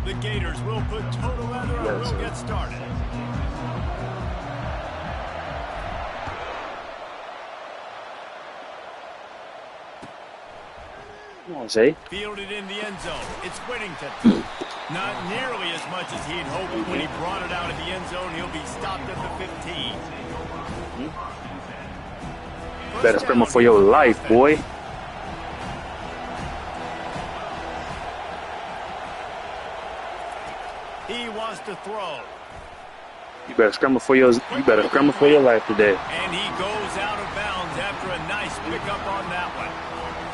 The Gators will put total leather and will get started. Come on, Zaay. Fielded in the end zone. It's Whittington. Not nearly as much as he'd hoped when he brought it out of the end zone. He'll be stopped at the 15. Better scramble for your life, boy. He wants to throw. You better scramble for your life today. And he goes out of bounds after a nice pickup on that one.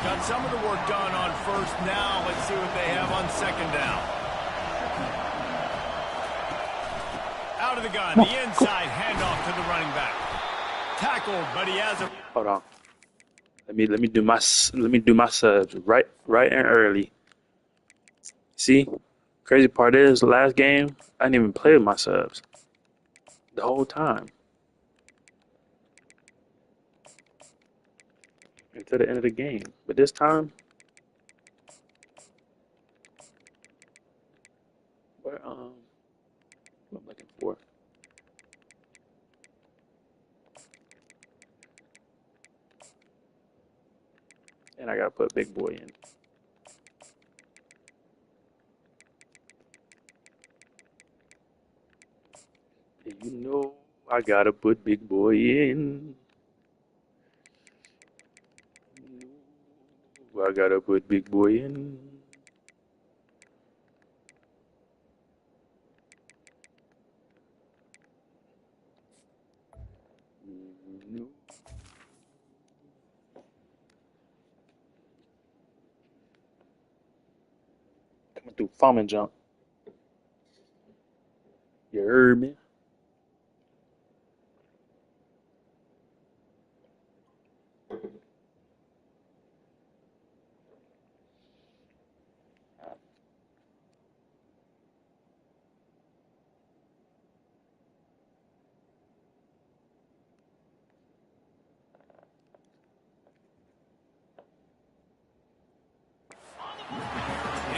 Got some of the work done on first. Now let's see what they have on second down. Out of the gun, the inside handoff to the running back. Tackled, but he has a. Hold on. Let me do my subs right and early. See, crazy part is last game I didn't even play with my subs the whole time until the end of the game. But this time, what I'm looking for. And I gotta put Big Boy in. You know I gotta put Big Boy in. I gotta put Big Boy in. Coming through farm and jump. You heard me?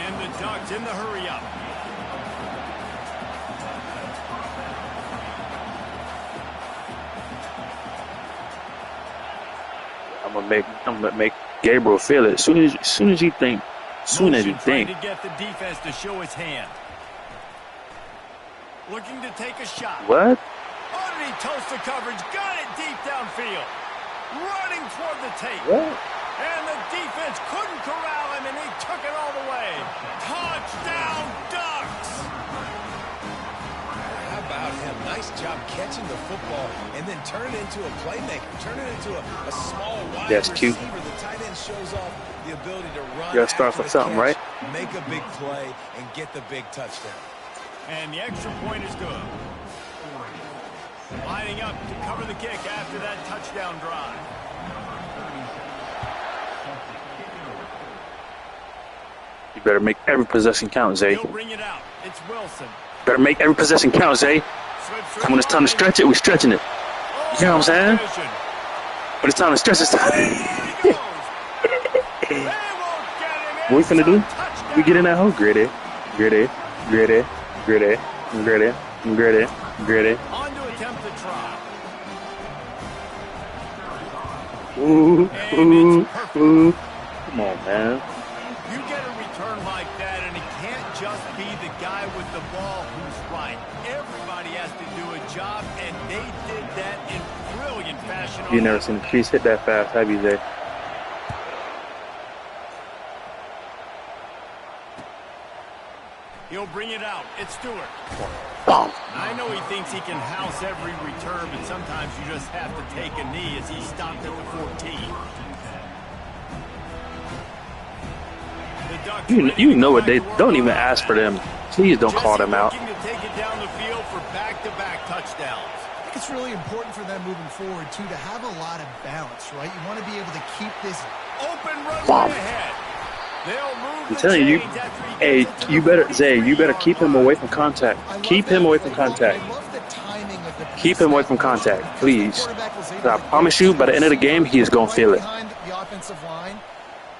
And the Ducks in the hurry up. I'm gonna make Gabriel feel it. As soon as you think. Trying to get the defense to show his hand. Looking to take a shot. What? Underneath toast the coverage. Got it deep downfield. Running toward the tape. What? And the defense couldn't corral him, and he took it all the way. Touchdown, Ducks! How about him? Nice job catching the football and then turn it into a playmaker. Turn it into a small wide receiver. Cute. The tight end shows off the ability to run. You gotta start for something, catch, right? Make a big play and get the big touchdown. And the extra point is good. Lining up to cover the kick after that touchdown drive. You better make every possession count, Zaay. He'll bring it out. It's Wilson. Better make every possession count, Zaay. Come when it's time to stretch it, we're stretching it. You know what I'm saying? But it's time to stretch this time. What we finna do? We get in that hole. Gritty. On to attempt to try. Ooh. Come on, man. You get a return like that, and it can't just be the guy with the ball who's right. Everybody has to do a job, and they did that in brilliant fashion. You never seen the Chiefs hit that fast, have you, Zaay? He'll bring it out. It's Stewart. Boom. I know he thinks he can house every return, but sometimes you just have to take a knee as he stopped at the 14. You know what, they don't even ask for them. Please don't call them out. To take it down the field for back-to-back touchdowns. I think it's really important for them moving forward, too, to have a lot of balance, right? You want to be able to keep this open runway ahead. They'll move. I'm telling you, hey, you better, Zaay, you better keep him away from contact. Keep him away from contact. I love the timing of the Keep him away from contact, please. Quarterback was able I to promise get you, by the end of the game, he is going to feel it. behind the offensive line.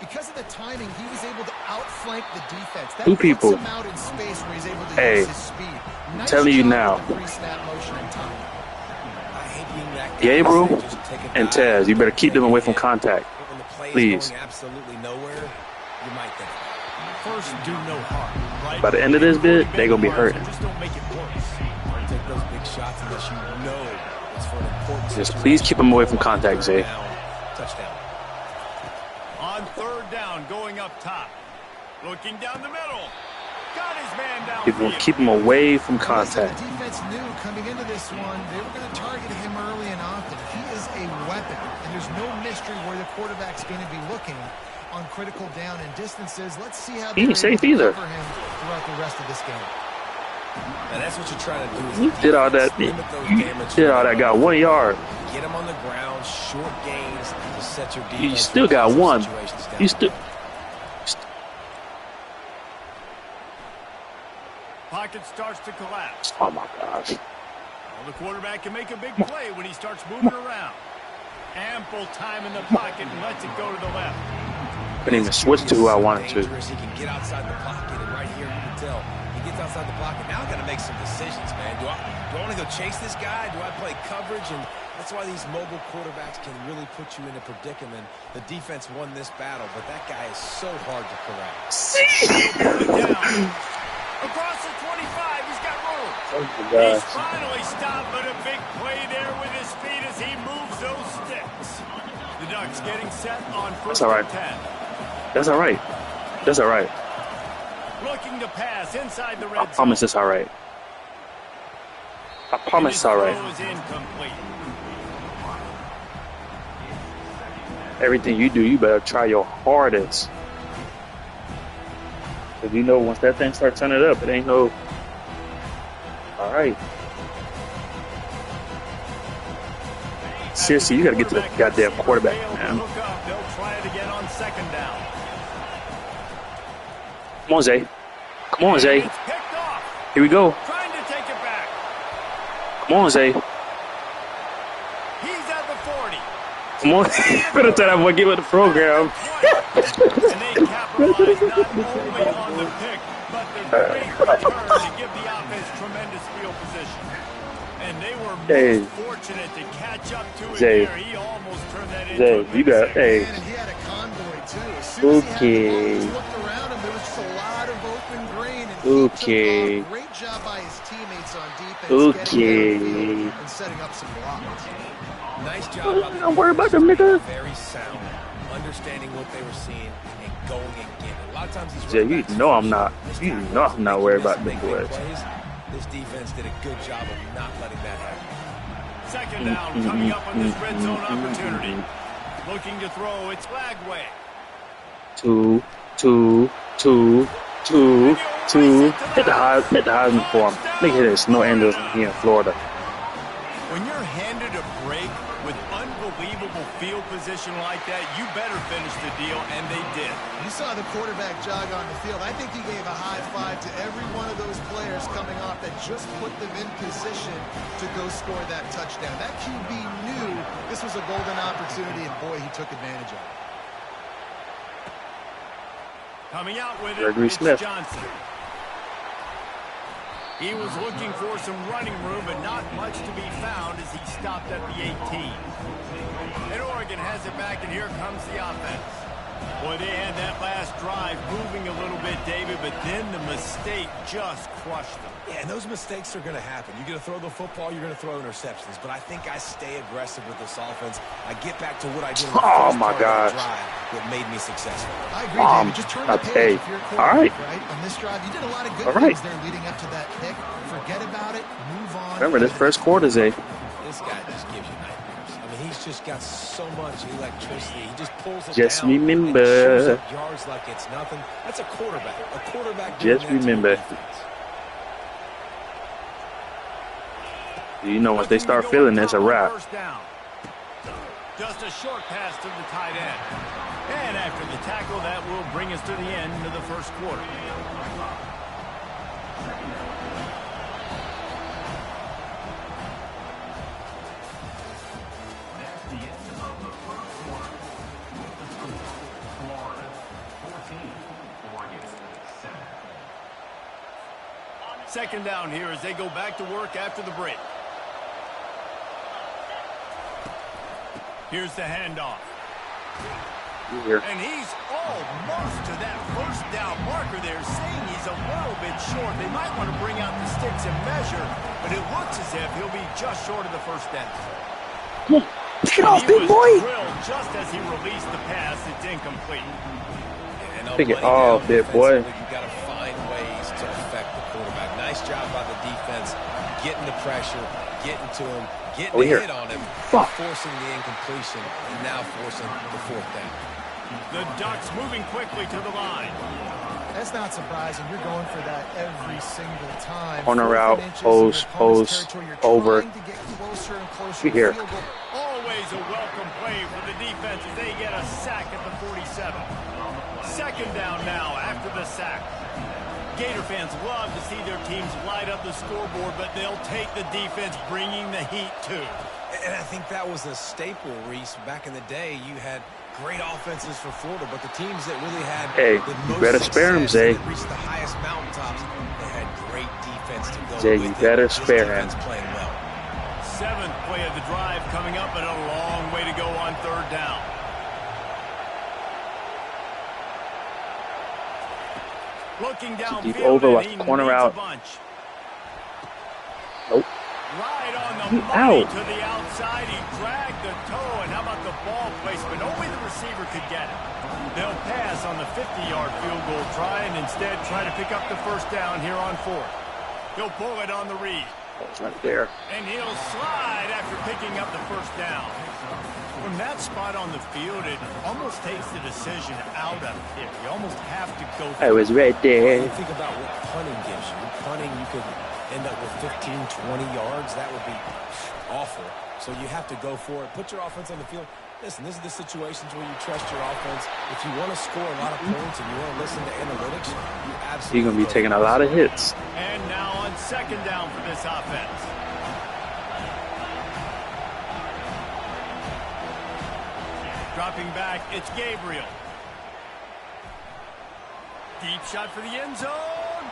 Because of the timing, he was able to outflank the defense. That Two puts people. him out in space where he's able to Hey, use his speed. I'm Nice telling you job now. with the pre-snap motion and timing. I hate being that guy. Gabriel Just take a and dive, Taz, you better keep them away from take a hit. contact. But when the play Please. is going absolutely nowhere, you might think about First, do no harm, right? By the end of this bit, they're going to be hurting. Just don't make it worse. it. Don't take those big shots unless you know it's for an important Just situation. please keep them away from contact, Zay. Touchdown. On third down, going up top. Looking down the middle. Got his man down. Keep them away from And listen, contact. the defense knew coming into this one, they were going to target him early and often. He is a weapon, and there's no mystery where the quarterback's going to be looking on critical down and distances. Let's see how He ain't they're able safe to either. cover him throughout the rest of this game. And that's what you're trying to do. Is You did all that. limit those You damage. did all that. Got 1 yard. Get them on the ground, short gains to set your defense. You still for got one. situations down You the still. road. Pocket starts to collapse. Oh my gosh. Well, the quarterback can make a big play when he starts moving around. Ample time in the pocket and lets it go to the left. Couldn't even switch to who I wanted to. Dangerous. He can get outside the pocket, and right here you can tell he gets outside the pocket. Now I got to make some decisions, man. Do I want to go chase this guy? Do I play coverage? And that's why these mobile quarterbacks can really put you in a predicament. The defense won this battle, but that guy is so hard to corral. Down. Across the 25, he's got room. Oh my He's gosh. finally stopped, but a big play there with his feet as he moves those sticks. The Ducks getting set on first all right. and 10. That's all right. That's all right. Looking to pass inside the I red promise zone. it's all right. I promise it's all right. Throw is incomplete. Everything you do, you better try your hardest. Because you know, once that thing starts turning up, it ain't no. All right. Seriously, you got to get to the goddamn quarterback, man. Look up. They'll try it again on second down. Come on, Zay. Come on, Zay. It's picked off. Here we go. Trying to take it back. Come on, Zay. He's at the 40. Come on. Better tell that boy get with the program. And they capitalize not only on the pick, but the great return to give the offense tremendous field position. And they were Hey. most fortunate to catch up to it Zay. here. He almost turned that into Zay, a you got. big Hey. And he had a convoy, too. As soon as he had the ball, Okay. he looked around him. There was just a lot of open grain. And Okay. he took off. Great job by his teammates on defense. Okay. Getting downfield and setting up some blocks. Nice job. by the Don't worry about them defense. niggas. Very sound, understanding what they were seeing and going and getting it. A lot of times these Zay, running you backs know I'm not. miss You tackles know and I'm not make worried miss about and them make big boys. plays. This defense did a good job of not letting that happen. Second down coming up on this red zone opportunity. Looking to throw. It's Lagway. Two. Hit the Heisman for him. Look at this. No Angels here in Florida. When you're handed a break with unbelievable field position like that, you better finish the deal, and they did. You saw the quarterback jog on the field. I think he gave a high five to every one of those players coming off that just put them in position to go score that touchdown. That QB knew this was a golden opportunity, and boy, he took advantage of it. Coming out with it, Gregory it's Smith. Johnson. He was looking for some running room, but not much to be found as he stopped at the 18. And Oregon has it back, and here comes the offense. Boy, they had that last drive moving a little bit, David, but then the mistake just crushed them. Yeah, and those mistakes are going to happen. You're going to throw the football, you're going to throw interceptions. But I think I stay aggressive with this offense. I get back to what I did on the Oh, first my part of the gosh. drive that made me successful. I agree, David. Just turn the okay. page if you're a All right. quarterback, right? On this drive, you did a lot of good All right. things there leading up to that pick. Forget about it. Move on. Remember, this first quarter, Zay. This guy just gives you nightmares. I mean, he's just got so much electricity. He just pulls it Just down remember. and shoots up yards like it's nothing. That's a quarterback. A quarterback doing Just that to a remember. defense. You know, once they start feeling this, a wrap. First down. Just a short pass to the tight end. And after the tackle, that will bring us to the end of the first quarter. Second down here as they go back to work after the break. Here's the handoff. Here. And he's almost to that first down marker there, saying he's a little bit short. They might want to bring out the sticks and measure, but it looks as if he'll be just short of the first down. Come on. Pick it off, big boy. Just as he released the pass, it's incomplete. Pick it off, big boy. You've got to find ways to affect the quarterback. Nice job by the defense, getting the pressure, getting to him, getting a hit on him, forcing the incompletion, and now forcing the fourth down. The Ducks moving quickly to the line. That's not surprising. You're going for that every single time. Corner out, post, over. We here. Always a welcome play for the defense as they get a sack at the 47. Second down now after the sack. Gator fans love to see their teams light up the scoreboard, but they'll take the defense bringing the heat too. And I think that was a staple, Reese. Back in the day, you had great offenses for Florida, but the teams that really had the most better spare him, Zay. that reached the highest mountaintops, they had great defense to go Zay, with you it. better This spare him. defense playing well. Seventh play of the drive coming up, and a long way to go on third down. Looking downfield, deep over, watch the corner out. Nope. Right on the money to the outside. He dragged the toe, and how about the ball placement? Only the receiver could get it. They'll pass on the 50-yard field goal try and instead try to pick up the first down here on fourth. He'll pull it on the read. It's not there. And he'll slide after picking up the first down. From that spot on the field, it almost takes the decision out of it. You almost have to go. I was right there. You think about what punting gives you. Punting, you could end up with 15, 20 yards. That would be awful. So you have to go for it. Put your offense on the field. Listen, this is the situations where you trust your offense. If you want to score a lot of points and you want to listen to analytics, you absolutely. You're going to be taking a lot of hits. And now on second down for this offense. Dropping back, it's Gabriel. Deep shot for the end zone.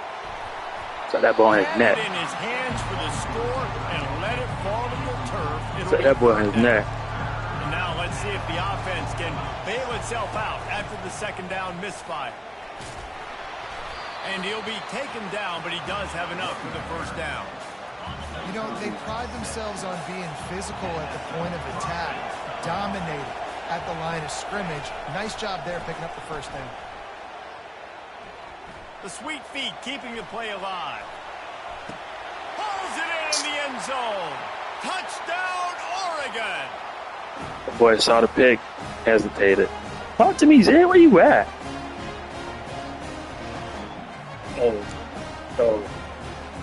Set that ball in his neck. In his hands for the score and let it fall to the turf. Set that ball in his neck. And now let's see if the offense can bail itself out after the second down misfire. And he'll be taken down, but he does have enough for the first down. You know, they pride themselves on being physical at the point of attack, dominating at the line of scrimmage. Nice job there picking up the first down. The sweet feet keeping the play alive. Pulls it in the end zone. Touchdown, Oregon. The boy saw the pick, hesitated. Talk to me, Zay. Where you at?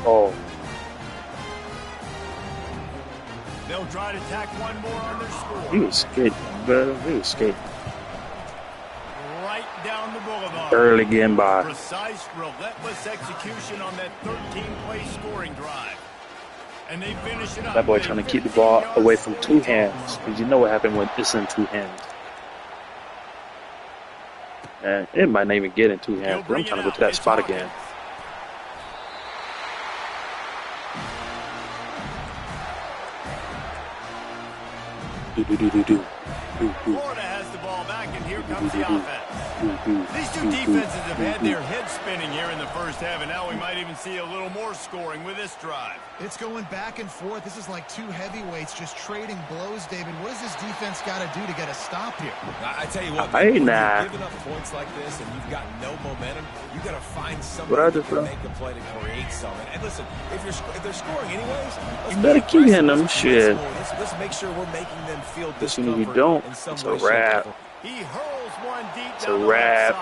Oh. They'll try to tack one more on their score. He was skating, bro. He was skating. Right down the boulevard. Barely getting by. Precise, relentless execution on that 13-play scoring drive. And they finish it up. That boy trying to keep the ball away from two hands. Because you know what happened when it's in two hands. And it might not even get in two hands. But I'm trying to go to that spot again. Florida has the ball back, and here comes the offense. These two defenses have had their heads spinning here in the first half, and now we might even see a little more scoring with this drive. It's going back and forth. This is like two heavyweights just trading blows, David. What does this defense got to do to get a stop here? I tell you what, when you're giving up points like this and you've got no momentum, you got to find somebody that can make a play to create something. And listen, if they're scoring anyways, you better keep hitting them. Shit. Let's make sure we're making them feel as soon as we don't, it's a wrap. He hurls one deep it's down a wrap.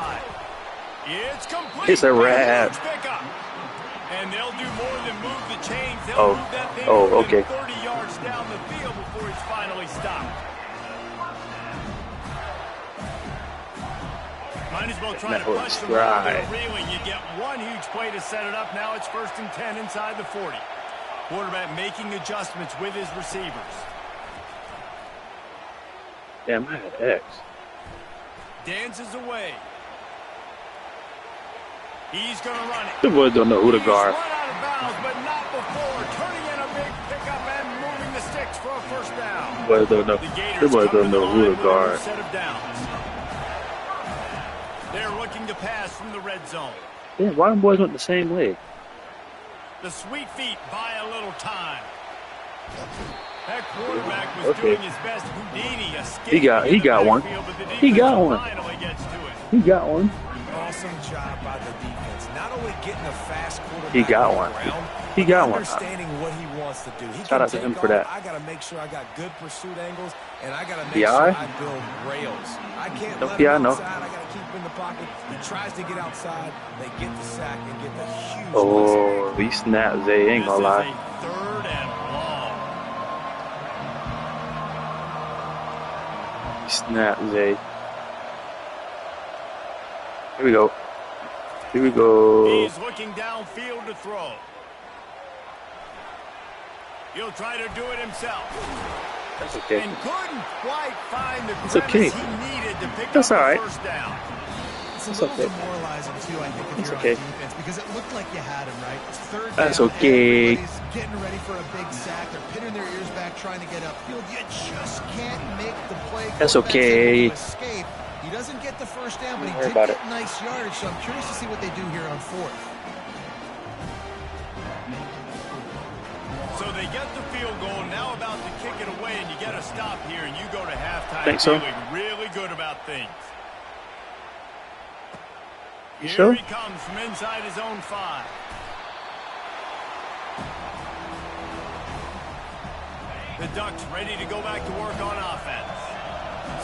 It's complete. It's a wrap. And they'll do more than move the chains. They'll move that thing okay. 30 yards down the field before he's finally stopped. Might as well try to punch them while they're reeling. You get one huge play to set it up. Now it's 1st and 10 inside the 40. Quarterback making adjustments with his receivers. Damn, I had X. Dances away. He's going to run it. The boys don't know who to guard. Run out of bounds. miles, but not before. Turning in a big pickup and moving the sticks for a first down. Boys don't know. The boys don't know who to guard. Set of downs. They're looking to pass from the red zone. Yeah, why them boys went the same way? The sweet feet buy a little time. That quarterback was doing his best Houdini. He got one. He got one. He got one. Awesome job by the defense. Not only getting a fast quarterback. He got one. He got one. Understanding what he wants to do. Shout out to him for that. I got to make sure I got good pursuit angles, and I got to make sure I build rails. I can't let him outside. I got to keep him in the pocket. He tries to get outside. They get the sack and get the huge. Oh, he snapped. Zaay ain't gonna lie. Third and long. He snapped, Zaay. Here we go. Here we go. He's looking downfield to throw. He'll try to do it himself. That's okay. And couldn't quite find the It's okay. he needed to pick That's up all right. the first down. It's a little demoralizing, too, I think, if you're on defense, because it looked like you had him, right? It's third down. That's okay. Everybody's getting ready for a big sack. They're pinning their ears back, trying to get upfield. You just can't make the play. That's okay. Escape. He doesn't get the first down, but he did about get nice yardage, so I'm curious to see what they do here on fourth. So they get the field goal, now about to kick it away, and you get a stop here, and you go to halftime feeling really good about things. Here he comes from inside his own 5. The Ducks ready to go back to work on offense.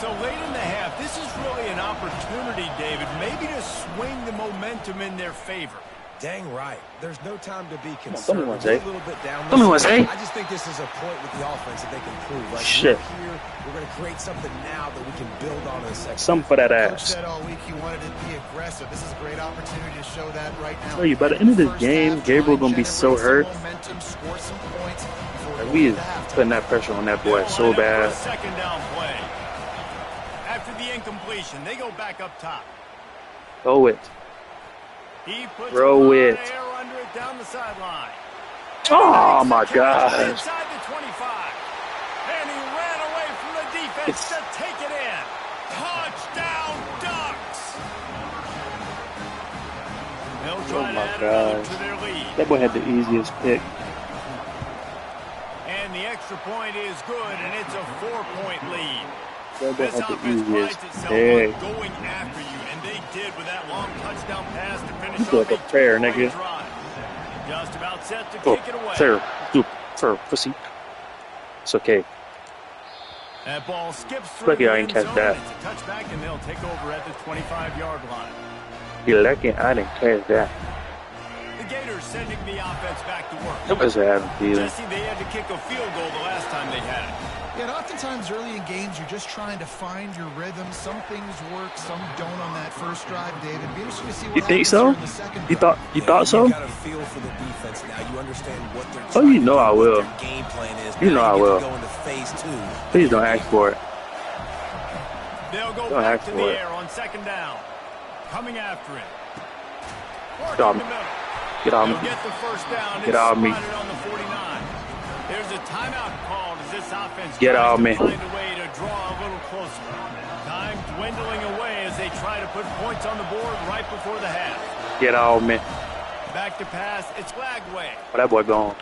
So late in the half, this is really an opportunity, David, maybe to swing the momentum in their favor. Dang right. There's no time to be concerned. Tell me one, Zaay. A little bit down. Tell me one, Zaay. I just think this is a point with the offense that they can prove. Like, shit. We're here, we're going to create something now that we can build on in the second. Something for that Coach ass. said all week he wanted to be aggressive. This is a great opportunity to show that right now. Tell you, by the end of this game, Gabriel gonna be so hurt. Like, we is putting that pressure on that boy so bad. Second down play. After the incompletion, they go back up top. Throw it. He puts Throw it. air under it down the sideline. Oh my gosh. Inside the 25. And he ran away from the defense to take it in. Touchdown Ducks. They'll try to add another to their lead. That boy had the easiest pick. And the extra point is good, and it's a 4-point lead. That boy This had the offense easiest prides itself pick. on going after you, and they did with that long touchdown pass to finish You feel like off a prayer, two-point nigga. drive. Just about set to Oh, kick it away. sir, pussy. It's okay. That ball skips through Lucky the I end didn't catch zone. that. It's a touchback, and they'll take over at the 25-yard line. You're lucky I didn't catch that. The Gators sending the offense back to work. That was a having feeling. Jesse, they had to kick a field goal the last time they had it. Yeah, and oftentimes early in games, you're just trying to find your rhythm. Some things work, some don't on that first drive, David. Be interesting to see what You think happens so? here in the second You drive. thought so? You got a feel for the defense now. You understand what they're Oh, trying you know to do, I what will. their game plan is. You know Now I get to will. Go into phase 2. Please don't ask for it. They'll go Don't back ask to for the it. air on second down. Coming after it. Get off Working me. the middle. Get off me. They'll get the first down. Get off me. Spotted on the 49. There's a timeout called as this offense Get tries off to me. find a way to draw a little closer. Time dwindling away as they try to put points on the board right before the half. Get off me. Back to pass. It's Lagway. Oh, that boy gone.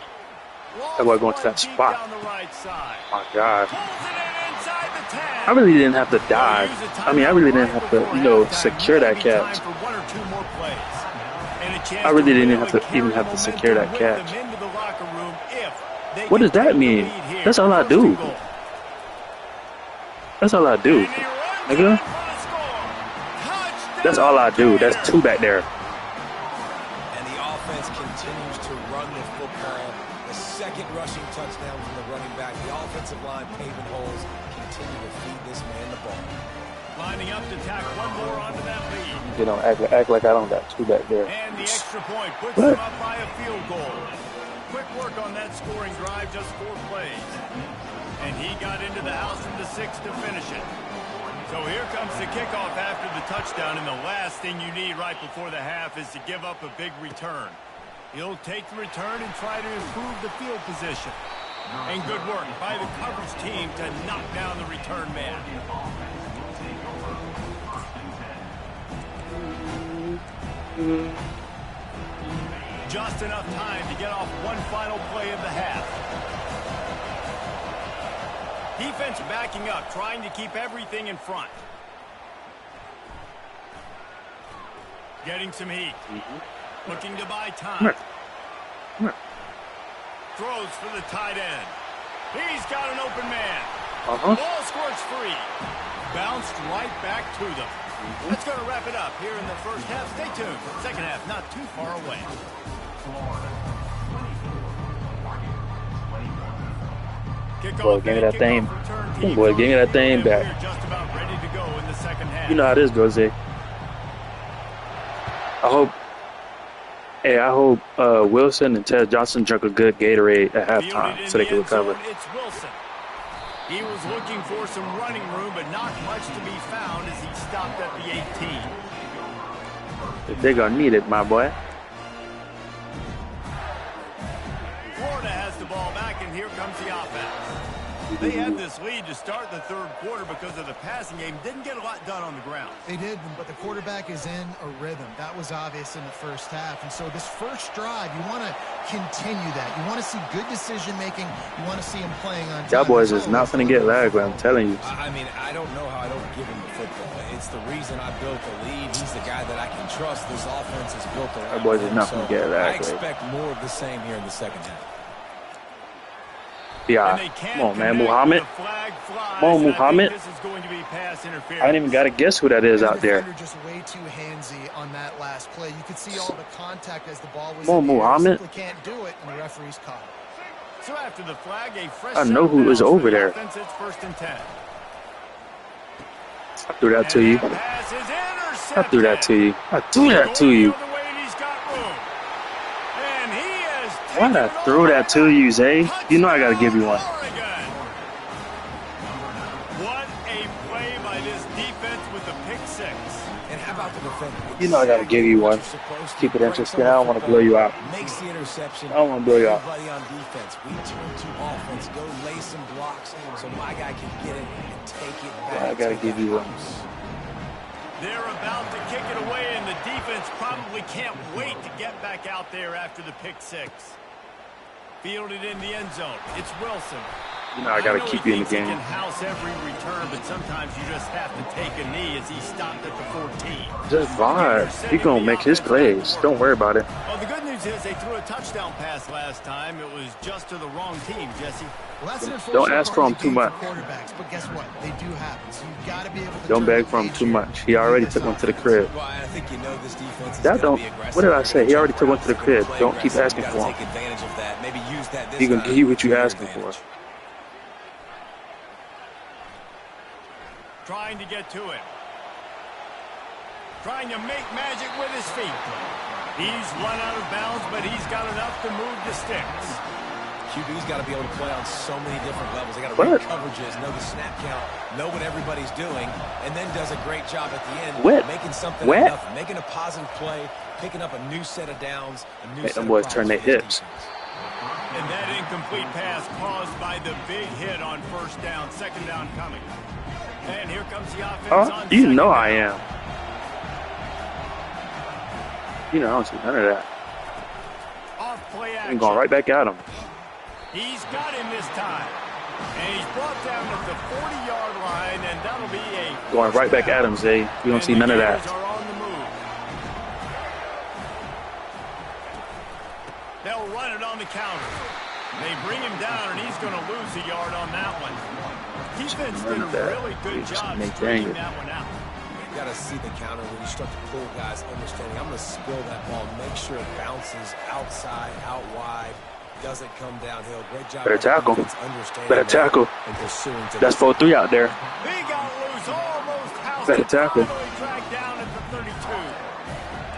That boy going to that Deep spot. down the right side. My God. Pulls it in inside the 10. I really didn't have to dive. I mean, I really didn't have to, secure that catch. I really didn't have to even have to secure that catch. What does that mean? That's all I do. That's all I do, nigga. That's all I do. That's 2 back there. And the offense continues to run the football. The second rushing touchdown from the running back. The offensive line paving holes. Continue to feed this man the ball. Lining up to tack one more onto that lead. You know, act like I don't got 2 back there. And the extra point puts What? them up by a field goal. Quick work on that scoring drive, just 4 plays. And he got into the house from the 6 to finish it. So here comes the kickoff after the touchdown, and the last thing you need right before the half is to give up a big return. He'll take the return and try to improve the field position. And good work by the coverage team to knock down the return man. Just enough time to get off one final play of the half. Defense backing up, trying to keep everything in front. Getting some heat. Looking to buy time. Throws for the tight end. He's got an open man. Ball squirts free. Bounced right back to them. That's going to wrap it up here in the first half. Stay tuned. Second half not too far away. Boy, give me that thing. Boy, give me that thing back. Just about ready to go in the second half. You know how this goes, Zaay. I hope Wilson and Ted Johnson drank a good Gatorade at halftime so they can recover. It's Wilson. He was looking for some running room, but not much to be found as he stopped at the 18. They're going to need it, my boy. Florida has the ball back, and here comes the offense. They had this lead to start the third quarter because of the passing game. Didn't get a lot done on the ground. They did, but the quarterback is in a rhythm. That was obvious in the first half. And so this first drive, you want to continue that. You want to see good decision-making. You want to see him playing on time. Cowboys is not going to get lagged, I'm telling you. I mean, I don't know how I don't give him the football. It's the reason I built the lead. He's the guy that I can trust. This offense is built around Cowboys is not him. going to get lagged. I expect more of the same here in the second half. Yeah, come on, man, Muhammad. Come on, Muhammad. I didn't even got to guess who that is out there. Just way too handsy on that last play. You could see all the contact as the ball was. Come on, Muhammad. Simply can't do it, and the referee's caught it. So after the flag, a fresh I know who was over there. Offense, it's 1st and 10. I threw that to you. I threw that to you. I threw that to you. Why did I throw that to you, Zaay? You know I got to give you one. What a play by this defense with the pick six. And how about the defender? You know I got to give you one. Keep it interesting. I don't want to blow you out. Makes the interception. I don't want to blow you out. Everybody on defense. We turn to offense. Go lay some blocks so my guy can get it and take it back. I got to give you one. They're about to kick it away, and the defense probably can't wait to get back out there after the pick six. Fielded in the end zone. It's Wilson. You know I got to keep you in the game. He can house every return, but sometimes you just have to take a knee as he stopped at the 14. Just vibe. He's going to make his plays. Don't worry about it. Well, the good news is they threw a touchdown pass last time. It was just to the wrong team, Jesse. Well, that's an Don't ask for him too much. Quarterbacks, but guess what? They do happen. So you've got to be able to. Don't beg for him too much. He already took one to the crib. Well, I think you know this defense is That don't. be aggressive. What did I say? He already took one to the crib. Don't keep asking for him. Take advantage of that. Maybe use that this He gonna time give you what you to your asking for. advantage. Trying to get to it. Trying to make magic with his feet. He's run out of bounds, but he's got enough to move the sticks. QB's got to be able to play on so many different levels. They got to read coverages, know the snap count, know what everybody's doing, and then does a great job at the end making something out of nothing, making a positive play, picking up a new set of downs, a new set them of boys turn their hips. And that incomplete pass caused by the big hit on first down, second down coming. And here comes the offense on you know down. I am. You know I don't see none of that. Off play action. I'm going right back at him. He's got him this time. And he's brought down at the 40-yard line, and that'll be a... Going right back at him, Zaay. You don't see none of that. Are on the move. They'll run it on the counter. They bring him down, and he's going to lose a yard on that one. Defense did a really good job striking that one out. You got to see the counter when you start to pull guys, understanding I'm going to spill that ball, make sure it bounces outside, out wide, doesn't come downhill. Great job. Better tackle. Better that tackle. and pursuing to That's 4-3 out there. He got loose, almost housed. Better tackle. Dragged down at the 32.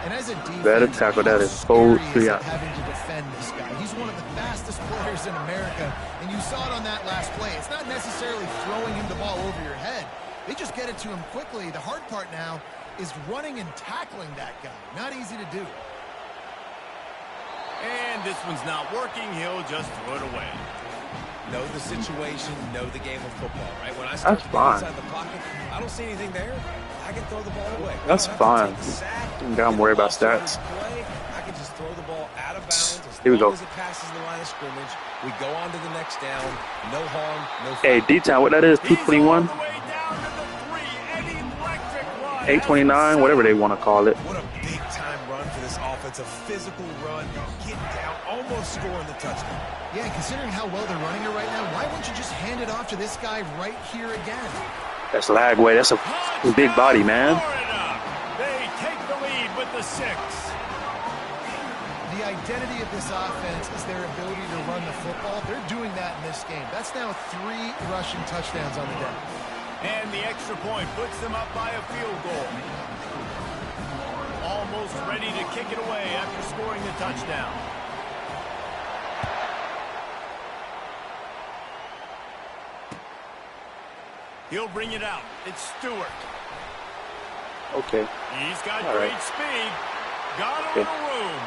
And as a defense, Better tackle. That is 4-3 out. Having to defend this guy. He's one of the fastest players in America, and you saw it on that last play. It's not necessarily throwing him the ball over your head. They just get it to him quickly. The hard part now is running and tackling that guy. Not easy to do. And this one's not working. He'll just throw it away. Know the situation, know the game of football, right? When I start That's to get fine. inside the pocket, I don't see anything there. I can throw the ball away. That's fine. I'm not worried about stats. I can just throw the ball out of bounds as Here we long go. as it passes the line of scrimmage. We go on to the next down. No harm, no foul. Hey, D-Town, what that is? He's all 221, the way down to the 3. An electric run. 829, whatever they want to call it. What a big-time run for this offense. A physical run. Get down, almost scoring the touchdown. Yeah, and considering how well they're running it right now, why wouldn't you just hand it off to this guy right here again? That's Lagway. That's a big body, man. Florida. They take the lead with the 6. The identity of this offense is their ability to run the football. They're doing that in this game. That's now 3 rushing touchdowns on the day. And the extra point puts them up by a field goal. Almost ready to kick it away after scoring the touchdown. He'll bring it out. It's Stewart. Okay. He's got All great right. speed. Got a Okay. little room.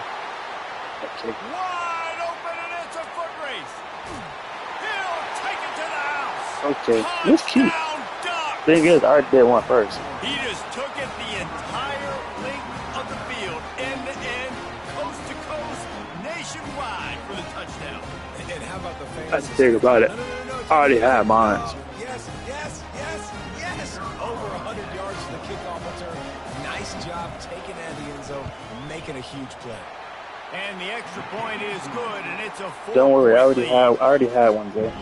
Okay. Wide open, and it's a foot race. He'll take it to the house. Okay. That's cute. Touchdown, Ducks. Thing is, I already did one first. He just took it the entire length of the field, end to end, coast to coast, nationwide for the touchdown. And how about the fans? That's the thing about it. I already had mine. Yes, yes, yes, yes. Over 100 yards to the kickoff return. Nice job taking out the end zone, making a huge play. And the extra point is good, and it's a four. Don't worry, I already had one, Jay.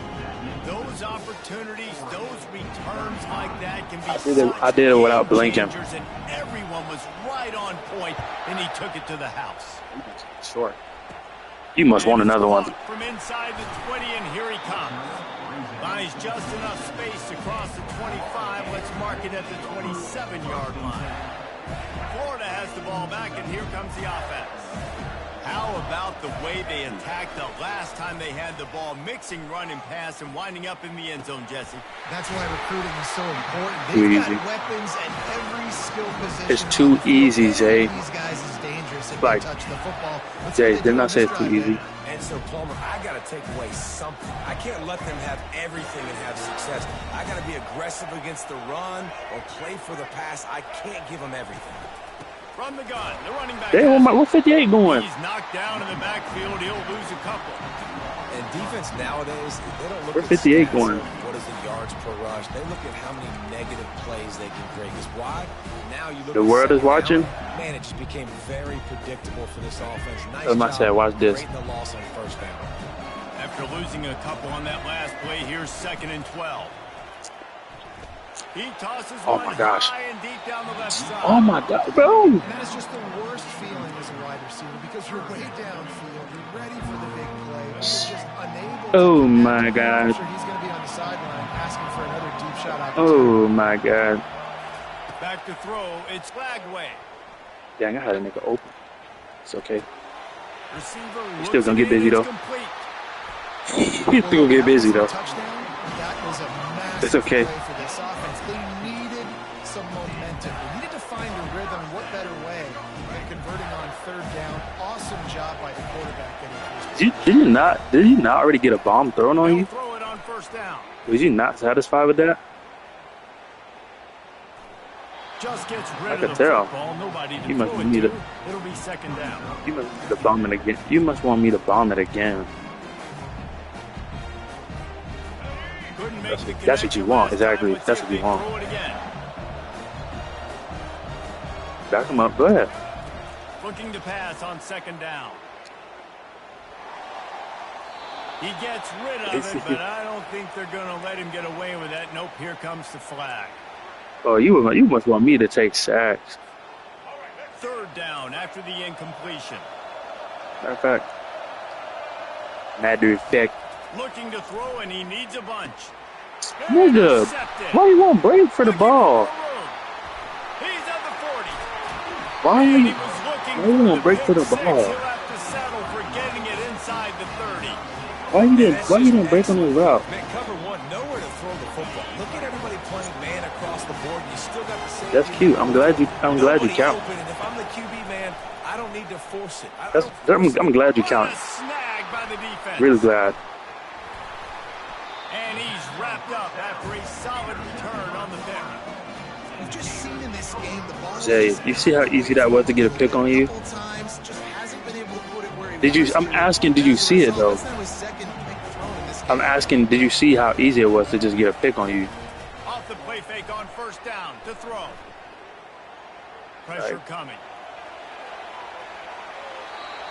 Those opportunities, those returns like that can be I did it without blinking. changers, and everyone was right on point, and he took it to the house. Sure. You must want another one. From inside the 20, and here he comes. Finds just enough space to cross the 25. Let's mark it at the 27-yard line. Florida has the ball back, and here comes the offense. How about the way they attacked the last time they had the ball, mixing run and pass and winding up in the end zone, Jesse? That's why recruiting is so important. Too They've got easy. weapons at every skill position. It's too easy, Zay. These guys is dangerous if Like, they touch the football. Let's Jay, see what they didn't do I say on it's this too drive, easy? man. And so, Palmer, I got to take away something. I can't let them have everything and have success. I got to be aggressive against the run or play for the pass. I can't give them everything. From the gun, the running back. Damn, where 58 going? He's knocked down in the backfield. He'll lose a couple. And defense nowadays, they don't look Where at 58 stats going? of what is the yards per rush. They look at how many negative plays they can create. Because why? Now you look The at world is second down, watching. Man, it just became very predictable for this offense. Nice As I job said, watch this. creating the loss on first down. After losing a couple on that last play, here's 2nd and 12. He tosses Oh one my gosh. high and deep down the left side. Oh my God, bro! And that is just the worst feeling as a wide receiver because you're way downfield. You're ready for the big play. But you're just unable to Oh connect. my God. I'm sure he's going to be on the sideline asking for another deep shot opportunity. Oh my God! Back to throw. It's Lagway. Dang, I had to make it open. It's okay. Receiver still gonna get looks busy, in, though. it's complete. He's still gonna get busy though. Touchdown. That was a massive It's okay. play for this offense. They needed some momentum. They needed to find a rhythm. What better way than converting on 3rd down? Awesome job by the quarterback getting first. Did you not already get a bomb thrown on They'll you? throw it on 1st down. Was you not satisfied with that? Just gets I rid could of the tell. football. Nobody to You must throw it need to. it. It'll be 2nd down. You must want me to bomb it again. You must want me to bomb it again. Couldn't make the That's what you connection want, last exactly. time. Let's That's see what if you they want. throw it again. Back him up. Go ahead. Looking to pass on 2nd down. He gets rid of it, but I don't think they're going to let him get away with that. Nope, here comes the flag. Oh, you must want me to take sacks. 3rd down after the incompletion. Matter of fact. Matter of fact. Looking to throw, and he needs a bunch. Nigga, Intercepted. why you won't break for the Looking ball? for room. He's at the 40. Why And he you? was looking Why you for won't the break for the pick six. ball? He'll have to settle for getting it inside the 30. Why you didn't break on the route? Man, cover one, nowhere to throw the football. Look at everybody playing man across the board. You still got the same. That's cute. I'm glad you Nobody count. open, and if I'm the QB, man, I don't need to force it. I'm glad you counted. Snag by the defense. Really glad. And he's wrapped up after a solid return on the pick. We've just seen in this game the ball. Zay, you see how easy that was to get a pick on you? Did you? I'm asking, did you see it though? I'm asking, did you see how easy it was to just get a pick on you? Off the play fake on first down to throw. Pressure coming.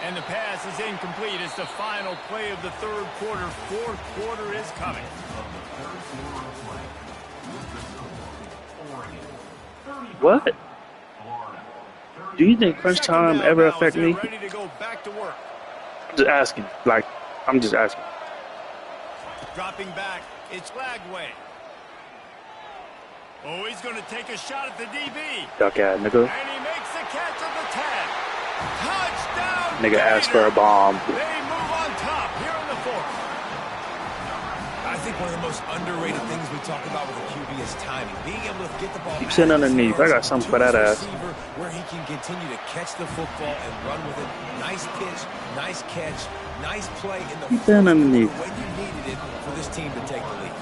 And the pass is incomplete. It's the final play of the third quarter. Fourth quarter is coming. What? Do you think crunch time ever affect me? Ready to go back to work. I'm just asking. Like, I'm just asking. Dropping back. It's Lagway. Oh, he's going to take a shot at the DB. Duck ass nigga. And he makes the catch at the 10. Touchdown. Nigga asked for a bomb. They move on top here in the fourth. I think one of the most underrated things we talk about with a QB is timing. Being able to get the ball. Keep sitting underneath. I got something for that ass. Where he can continue to catch the football and run with it. Nice pitch, nice catch, nice play in the Keep sitting underneath. when you needed it for this team to take the lead.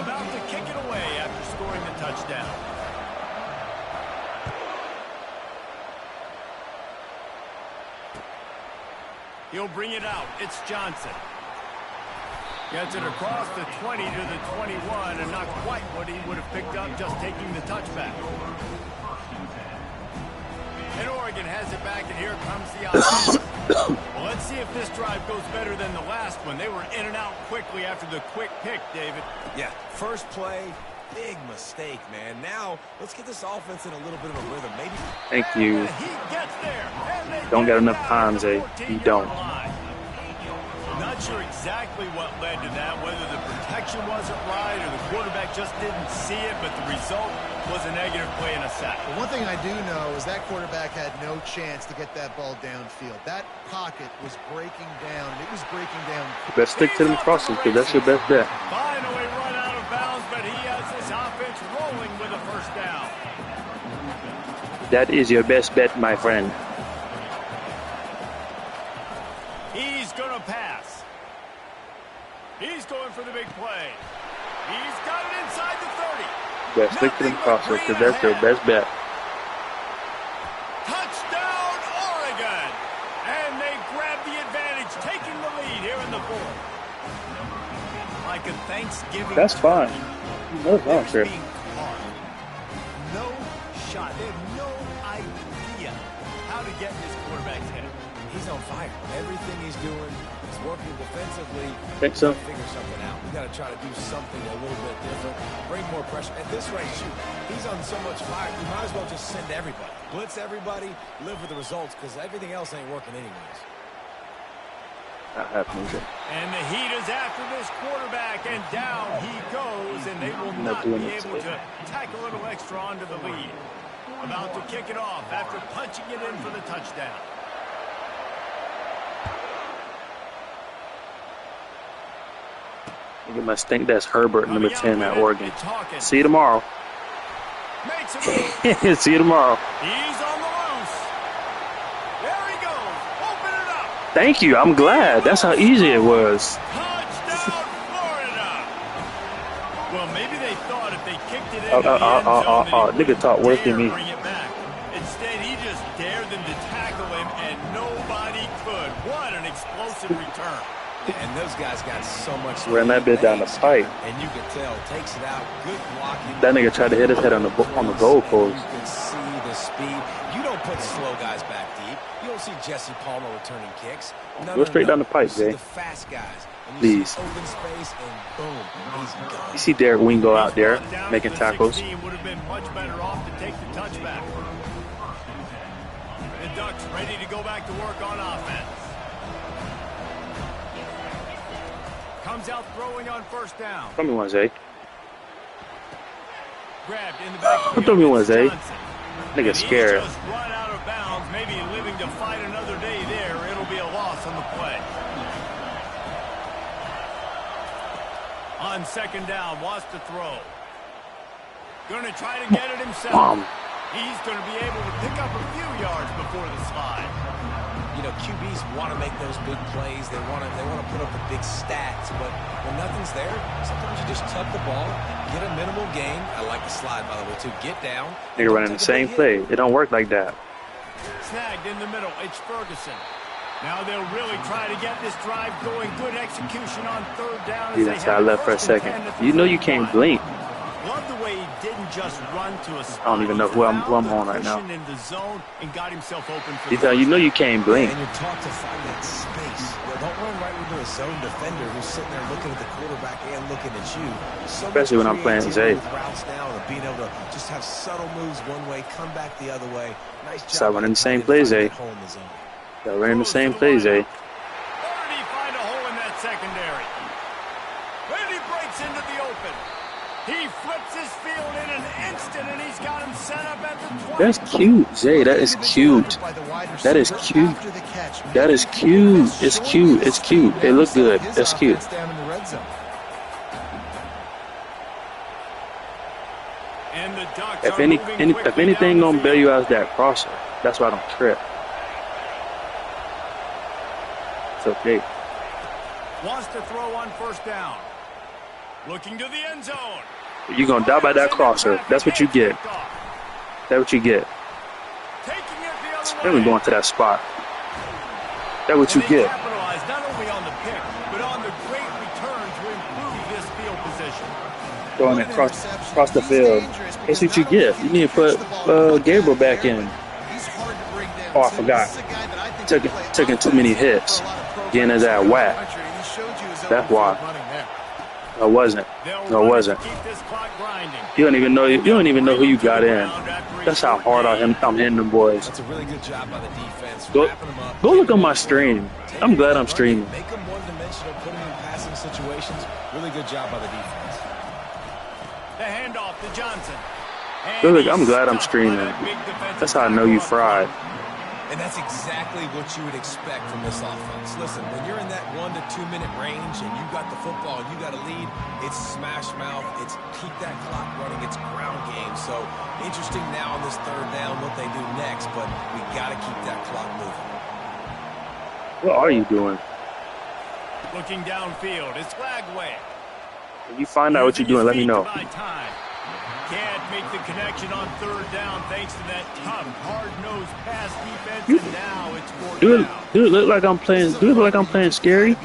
About to kick it away after scoring the touchdown. He'll bring it out. It's Johnson. Gets it across the 20 to the 21, and not quite what he would have picked up just taking the touchback. And Oregon has it back, and here comes the offense. Well, let's see if this drive goes better than the last one. They were in and out quickly after the quick pick, David. Yeah, first play, big mistake, man. Now, let's get this offense in a little bit of a rhythm. Maybe. Thank you. He gets there. Don't get enough time, Zay. You don't. Not sure exactly what led to that, whether the protection wasn't right or the quarterback just didn't see it, but the result was a negative play and a sack. But one thing I do know is that quarterback had no chance to get that ball downfield. That pocket was breaking down, and it was breaking down. You better stick to them crosses, because that's your best bet. Finally run out of bounds, but he has his offense rolling with a first down. That is your best bet, my friend. He's going to pass. He's going for the big play. He's got it inside the 30. You better stick to them crosses, because that's your best bet. Touchdown, Oregon. And they grab the advantage, taking the lead here in the fourth. Like a Thanksgiving. That's fine. No, I don't care. No shot. They have no idea how to get in this quarterback's head. He's on fire. Everything he's doing, he's working defensively. Think so? Figure something out. We got to try to do something a little bit different. Bring more pressure. At this rate, shoot, he's on so much fire. You might as well just send everybody. Blitz everybody, live with the results, because everything else ain't working anyways. Not happening. And the heat is after this quarterback, and down he goes, and they will not be able to tack a little extra onto the lead. About to kick it off after punching it in for the touchdown. You must think that's Herbert, number 10 at Oregon. See you tomorrow. See you tomorrow. He's on the loose. There he goes. Open it up. Thank you. I'm glad. That's how easy it was. Touchdown, Florida. Well, maybe they thought if they kicked it in the end zone, nigga talk worse than me. bring it back. Instead, he just dared them to tackle him, and nobody could. What an explosive return. And those guys got so much. Ran that bit down the pipe. And you can tell, takes it out, good blocking. That nigga tried to hit his head on the goal post. You can see the speed. You don't put slow guys back deep. You don't see Jesse Palmer returning kicks. Go straight down the pipe, Zay. Zay. The fast guys. And you Please. see open space, and boom, he's gone. You see Derek Wingo out there making tackles. Would have been much better off to take the touchback. The Ducks ready to go back to work on offense. Comes out throwing on first down. Throw me one, Zay. Grabbed in the back. Throw me one, Zay. Nigga scared. Just run out of bounds, maybe living to fight another day there. It'll be a loss on the play. On second down, wants to throw. Going to try to get it himself. He's going to be able to pick up a few yards before the slide. You know, QBs want to make those big plays. They want to put up the big stats. But when nothing's there, sometimes you just tuck the ball, get a minimal gain. I like the slide, by the way, too. Get down. They're running the same play. It don't work like that. Snagged in the middle. It's Ferguson. Now they'll really try to get this drive going. Good execution on third down. He inside left for a second. You know you can't blink. Love the way he didn't just run to a spot. I don't even know who I'm on right now. In the zone and got himself open for you know you can't blink. And you're taught to find that space. Don't run right into a zone defender who's sitting there looking at the quarterback and looking at you. So especially when I'm playing Zaay. Routes now and being able to just have subtle moves one way, come back the other way. Nice job. Stop running the same play, Zaay. Stop running the same play, Zaay. Where did he find a hole in that secondary? And he breaks into the open. He flips his field in an instant, and he's got him set up at the 20. That's cute, Zaay. That is cute. That is cute. That is cute. It's cute. It's cute. It looks good. That's cute. If anything gonna bail you out is that crosser. That's why I don't trip. It's okay. Wants to throw on first down. Looking to the end zone. You're going to die by that crosser. That's what you get. That's what you get. Then we're going to that spot. That's what you get. Not only on the pick, but on the great return to improve this field position. Throwing it across the field. That's what you get. You need to put Gabriel back in. Oh, I forgot. Taking too many hits. Getting his ass whacked. That's why. I wasn't. You don't even know. You don't even know who you got in. That's how hard I'm hitting them boys. That's a really good job by the defense. Go look on my stream. I'm glad I'm streaming. Make them one-dimensional, put them in passing situations. Really good job by the defense. The handoff to Johnson. Look, I'm glad I'm streaming. That's how I know you fried. And that's exactly what you would expect from this offense. Listen, when you're in that 1 to 2 minute range and you got the football, you got a lead, it's smash mouth, it's keep that clock running, it's ground game. So interesting now on this third down what they do next, but we got to keep that clock moving. What are you doing? Looking downfield, it's Flagway. When you find out what you're doing, let me know. Can't make the connection on third down thanks to that tough, hard-nosed pass defense, and now it's fourth down. Do it look like I'm playing? Do it look like I'm playing scary?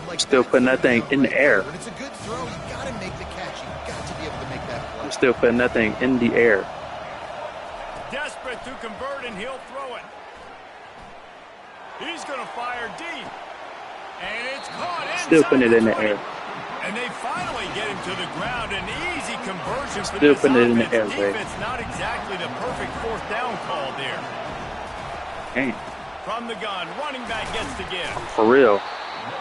I'm still putting that thing in the air. When it's a good throw, you got to make the catch. You got to be able to make that play. I'm still putting that thing in the air. Desperate to convert, and he'll throw it. He's going to fire deep, and it's caught. Still putting it in the air. And they finally get him to the ground. An easy conversion for still this putting it in the air, defense. Not exactly the perfect fourth down call there. Dang. From the gun, running back gets to give. For real.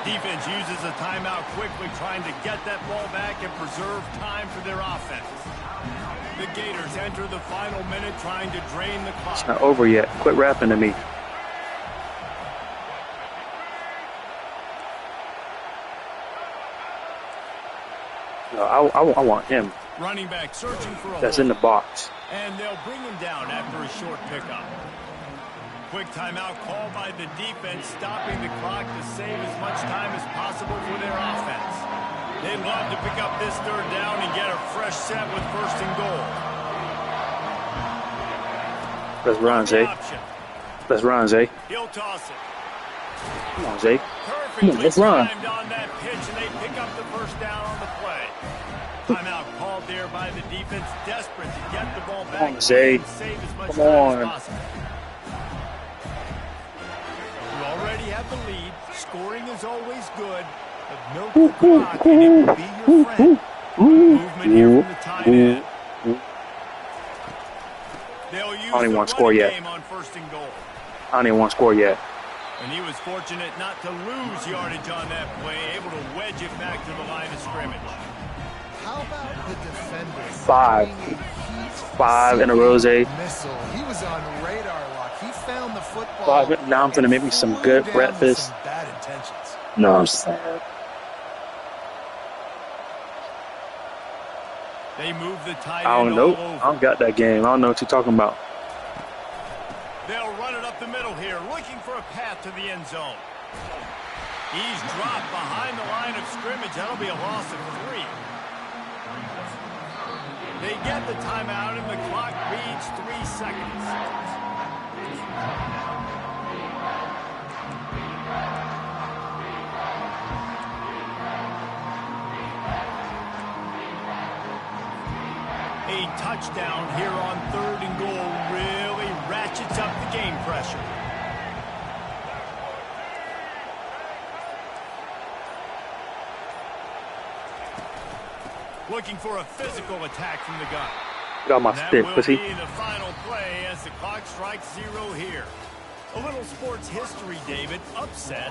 Defense uses a timeout quickly, trying to get that ball back and preserve time for their offense. The Gators enter the final minute, trying to drain the clock. It's not over yet. Quit rapping to me. No, I want him. Running back searching for a that's in the box. And they'll bring him down after a short pickup. Quick timeout called by the defense, stopping the clock to save as much time as possible for their offense. They'd love to pick up this third down and get a fresh set with first and goal. Let's run, Zaay. Let's run, Zaay. He'll toss it. Come on, Zaay. Come on, let's run. On that pitch, and they pick up the first down on the play. Timeout called there by the defense, desperate to get the ball back. Come on, Zaay. And save as much Come time on. as possible. You already have the lead. Scoring is always good, but milk the clock, and it will be your friend. Movement here from the tight end. They'll use I don't even want to score yet. on first and goal. I don't even want to score yet. And he was fortunate not to lose yardage on that play, able to wedge it back to the line of scrimmage. How about the defender? Five in a row, Zaay. Missile. He was on radar lock. He found the football. Now I'm going to make me some good breakfast. Some bad intentions. No, I'm sad. They move the tight I end don't know. all over. I don't got that game. I don't know what you're talking about. They'll run it up the middle here, looking for a path to the end zone. He's dropped behind the line of scrimmage. That'll be a loss of 3. They get the timeout, and the clock reads 3 seconds. A touchdown here on 3rd and goal really ratchets up the game pressure. Looking for a physical attack from the gun. Get out my stick, pussy. That will be the final play as the clock strikes 0 here. A little sports history, David. Upset.